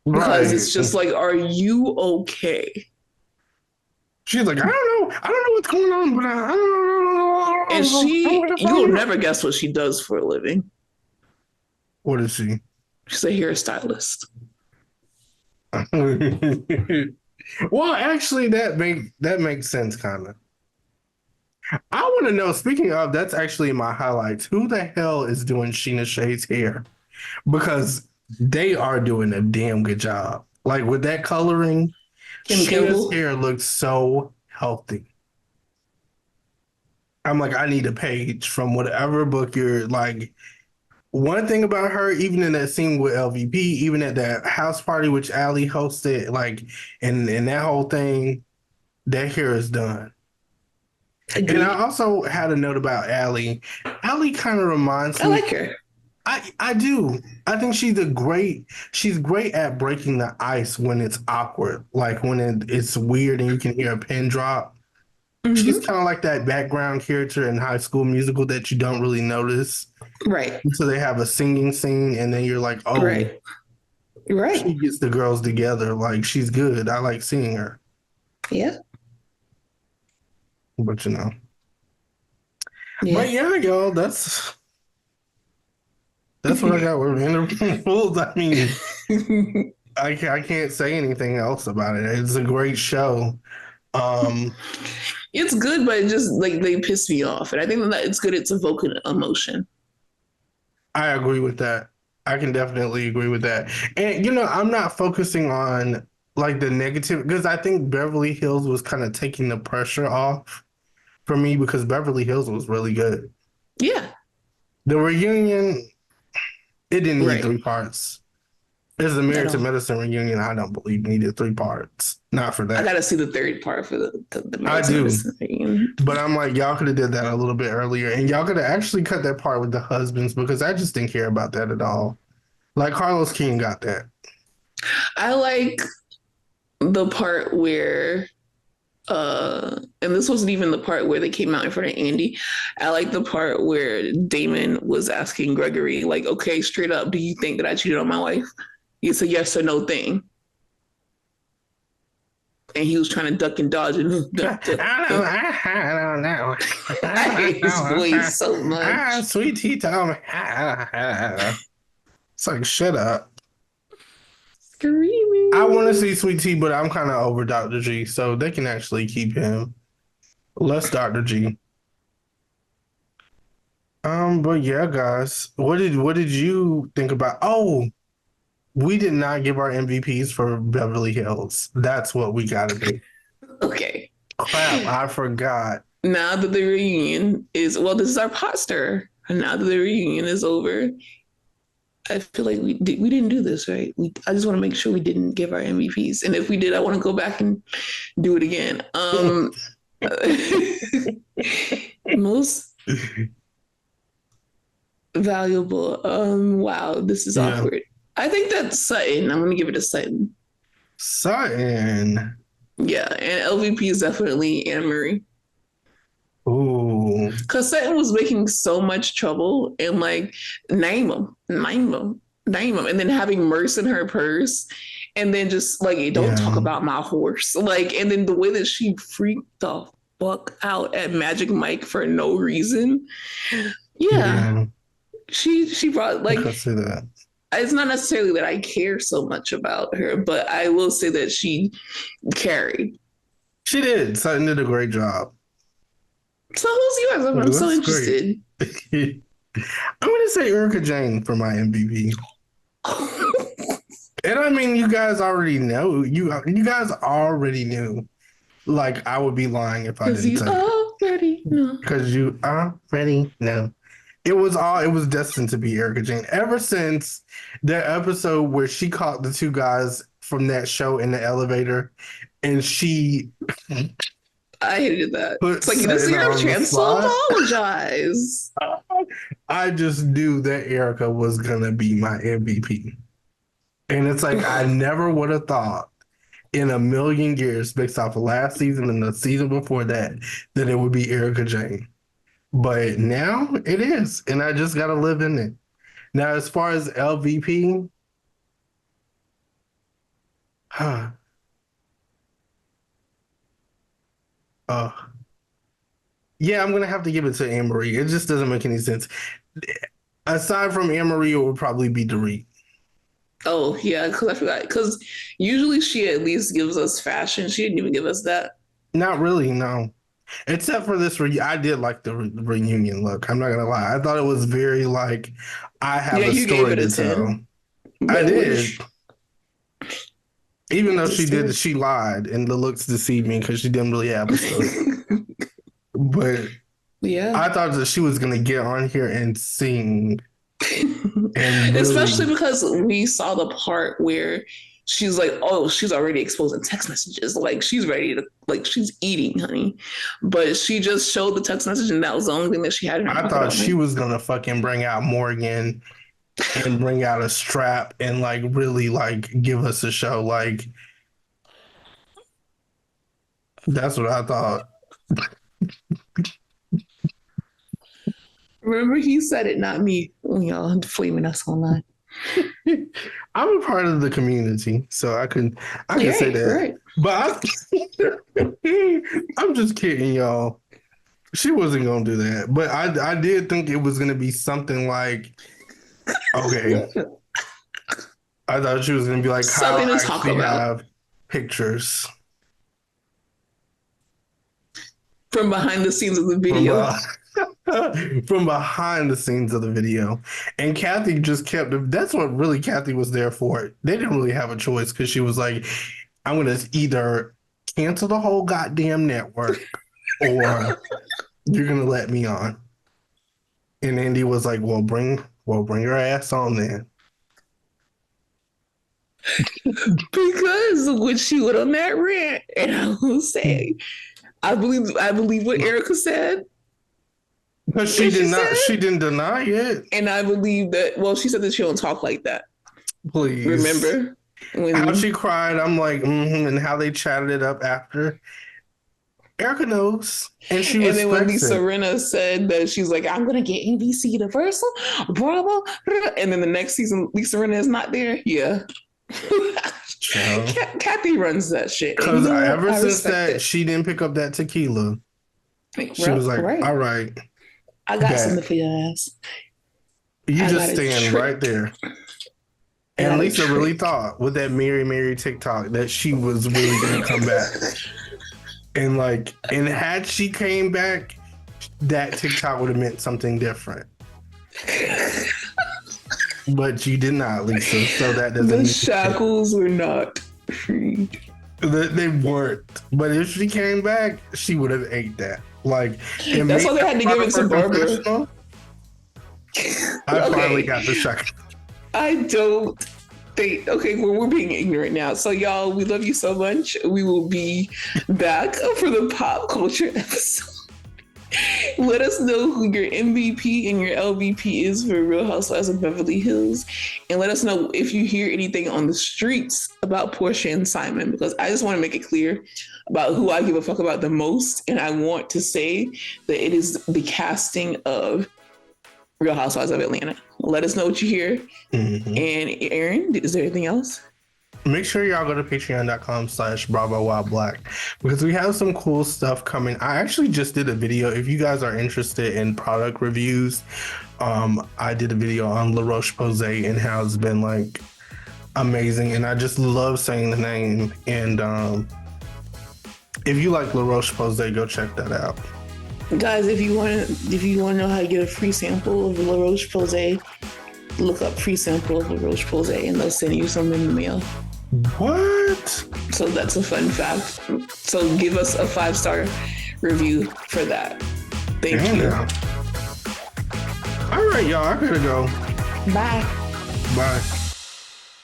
Because it's just like, are you okay? She's like, I don't know what's going on, but I don't know. And you'll never guess what she does for a living. What is she? She's a hairstylist. Well, actually, that makes sense, kind of. I want to know, speaking of, that's actually my highlights. Who the hell is doing Sheena Shay's hair? Because they are doing a damn good job. Like with that coloring, Sheena's hair looks so healthy. I'm like, I need a page from whatever book you're like. One thing about her, even in that scene with LVP, even at that house party which Allie hosted, like, and that whole thing, that hair is done. Agreed. And I also had a note about Allie. Allie kind of reminds me. I like her. I do. I think she's great at breaking the ice when it's awkward, like when it's weird and you can hear a pin drop. Mm-hmm. She's kind of like that background character in High School Musical that you don't really notice. Right. So they have a singing scene and then you're like, oh, right. She gets the girls together. Like, she's good. I like seeing her. Yeah. But yeah. But yeah, y'all, that's what I got with Vanderpump Rules. I mean, I can't say anything else about it. It's a great show. It's good, but it just like they piss me off. And I think that it's good. It's evoking emotion. I agree with that. I can definitely agree with that. And, I'm not focusing on like the negative because I think Beverly Hills was kind of taking the pressure off for me because Beverly Hills was really good. Yeah. The reunion, it didn't need 3 parts. There's the Married to Medicine reunion, I don't believe needed 3 parts. Not for that. I got to see the 3rd part for the Married to Medicine reunion. But I'm like, y'all could have did that a little bit earlier. And y'all could have actually cut that part with the husbands because I just didn't care about that at all. Like, Carlos King got that. I like the part where and this wasn't even the part where they came out in front of Andy. I like the part where Damon was asking Gregory, like, okay, straight up, do you think that I cheated on my wife? It's a yes or no thing. And he was trying to duck and dodge and I don't know. I hate his voice so much. Sweet tea told me. It's like, shut up. Screaming. I want to see Sweet Tea, but I'm kind of over Dr. G, so they can actually keep him. Less Dr. G. But yeah, guys, what did you think about? Oh, we did not give our MVPs for Beverly Hills. That's what we gotta do. Okay. Crap, I forgot. Now that the reunion is, well, this is our pot stir. And now that the reunion is over, I feel like we didn't do this right. I just want to make sure we didn't give our MVPs, and if we did, I want to go back and do it again. Most valuable. Wow, this is awkward. I think that's Sutton. I'm gonna give it a Sutton. Sutton. Yeah, and LVP is definitely Anna Marie. Ooh. Because Sutton was making so much trouble and like, name them. And then having Merce in her purse. And then just like, don't talk about my horse. Like, and then the way that she freaked the fuck out at Magic Mike for no reason. Yeah. She brought like, I can see that. It's not necessarily that I care so much about her, but I will say that she carried. She did. Sutton did a great job. So who's yours? I'm so interested. I'm going to say Erica Jane for my MVP. And I mean, you guys already know. You guys already knew. Like, I would be lying if I didn't say it. Because you already know. Because you already know. It was destined to be Erica Jane. Ever since the episode where she caught the two guys from that show in the elevator, and she... I hated that. It's like, this is your chance to apologize. I just knew that Erica was going to be my MVP. And it's like, I never would have thought in a million years, based off of last season and the season before that it would be Erica Jane. But now it is, and I just got to live in it. Now, as far as LVP, yeah, I'm going to have to give it to Anne-Marie. It just doesn't make any sense. Aside from Anne-Marie, it would probably be Dorit. Oh, yeah, because I forgot. Because usually she at least gives us fashion. She didn't even give us that. Not really, no. Except for this, I did like the reunion look. I'm not going to lie. I thought it was very like, I have a story to tell. I did. Even though she lied and the looks deceived me because she didn't really have a story. But yeah, I thought that she was going to get on here and sing. And especially because we saw the part where she's like, oh, she's already exposing text messages. Like, she's ready to, like, she's eating, honey. But she just showed the text message, and that was the only thing that she had in her I thought she was going to fucking bring out Morgan and bring out a strap and, like, really, like, give us a show. Like, that's what I thought. Remember, he said it, not me. Y'all flaming us online. I'm a part of the community, so I can say that. Right. But I'm just kidding, y'all. She wasn't gonna do that, but I did think it was gonna be something like, okay. I thought she was gonna be like, something how to talk about. Have pictures from behind the scenes of the video. From behind the scenes of the video. And Kathy just that's what really Kathy was there for. They didn't really have a choice because she was like, I'm going to either cancel the whole goddamn network or you're going to let me on. And Andy was like, well, bring your ass on then. Because when she went on that rant, and I will say, I believe what Erica said. But she didn't deny it. And I believe that, well, she said that she don't talk like that. Please. Remember? How When she cried, I'm like, and how they chatted it up after. Erica knows, and she and then when respects Lisa it. Rinna said that she's like, I'm gonna get NBC Universal, Bravo, and then the next season Lisa Rinna is not there. Yeah. Child. Kathy runs that shit. And you Because know what? ever I since respect that, it. she didn't pick up that tequila. Like, She was like, right. all right, I got bet. something for your ass. You I just got a stand trick. right there. I And got a Lisa really trick. thought with that Mary TikTok that she was really going to come back. And like, and had she came back, that TikTok would have meant something different. But you did not, Lisa. So that doesn't The mean shackles were not freed. they weren't. But if she came back, she would have ate that. Like, it That's made why they had to give it to her Barbara. confessional. I finally got the shackle. I don't think, okay, we're being ignorant now. So, y'all, we love you so much. We will be back for the pop culture episode. Let us know who your MVP and your LVP is for Real Housewives of Beverly Hills. And let us know if you hear anything on the streets about Porsha and Simon, because I just want to make it clear about who I give a fuck about the most. And I want to say that it is the casting of Real Housewives of Atlanta. Let us know what you hear. Mm-hmm. And Aaron, is there anything else? Make sure y'all go to patreon.com/BravoWhiteBlack because we have some cool stuff coming. I actually just did a video. If you guys are interested in product reviews, I did a video on La Roche-Posay and how it's been like amazing. And I just love saying the name. And if you like La Roche-Posay, go check that out. Guys, if you want to know how to get a free sample of La Roche-Posay, look up free sample of La Roche-Posay and they'll send you some in the mail. What? So that's a fun fact. So give us a 5-star review for that. Thank you. All right, y'all. I gotta go. Bye. Bye.